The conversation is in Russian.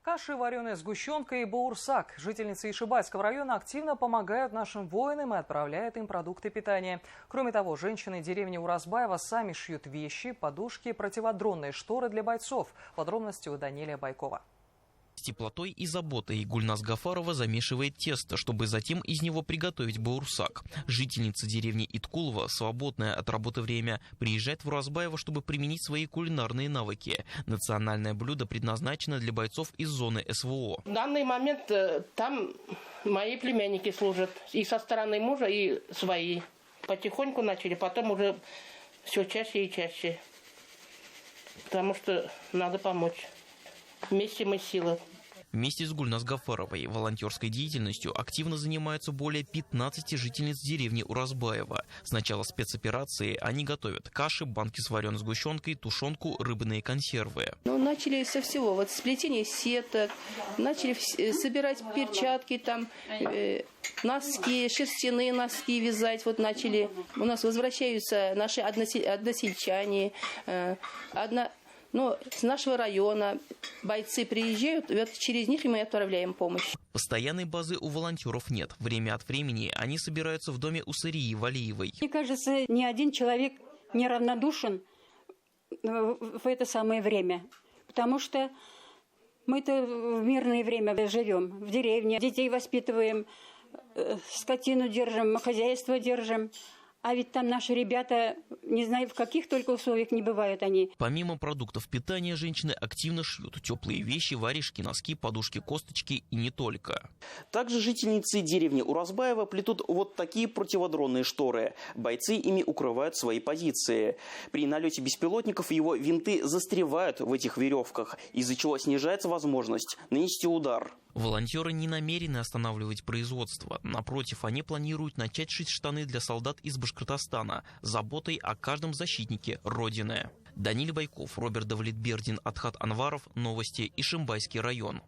Каши, вареная сгущенка и баурсак. Жительницы Ишибайского района активно помогают нашим воинам и отправляют им продукты питания. Кроме того, женщины деревни Уразбаева сами шьют вещи, подушки, противодронные шторы для бойцов. Подробности у Данилия Байкова. С теплотой и заботой Гульназ Гафарова замешивает тесто, чтобы затем из него приготовить баурсак. Жительница деревни Иткулова, свободное от работы время, приезжает в Уразбаево, чтобы применить свои кулинарные навыки. Национальное блюдо предназначено для бойцов из зоны СВО. В данный момент там мои племянники служат. И со стороны мужа, и свои. Потихоньку начали, потом уже все чаще и чаще. Потому что надо помочь. Вместе мы сила. Вместе с Гульназ Гафаровой волонтерской деятельностью активно занимаются более 15 жительниц деревни Уразбаева. С начала спецоперации они готовят каши, банки с вареной сгущенкой, тушенку, рыбные консервы. Начали со всего. Вот сплетение сеток, начали собирать перчатки, там, носки, шерстяные носки вязать. Вот начали. У нас возвращаются наши односельчане, с нашего района бойцы приезжают, и вот через них мы отправляем помощь. Постоянной базы у волонтеров нет. Время от времени они собираются в доме у Сарии Валиевой. Мне кажется, ни один человек не равнодушен в это самое время. Потому что мы-то в мирное время живем, в деревне, детей воспитываем, скотину держим, хозяйство держим. А ведь там наши ребята, не знаю, в каких только условиях не бывают они. Помимо продуктов питания, женщины активно шьют теплые вещи, варежки, носки, подушки, косточки и не только. Также жительницы деревни Уразбаева плетут вот такие противодронные шторы. Бойцы ими укрывают свои позиции. При налете беспилотников его винты застревают в этих веревках, из-за чего снижается возможность нанести удар. Волонтеры не намерены останавливать производство. Напротив, они планируют начать шить штаны для солдат из Башкортостана с заботой о каждом защитнике Родины. Данилий Байков, Роберт Давлетбердин, Адхат Анваров. Новости. Ишимбайский район.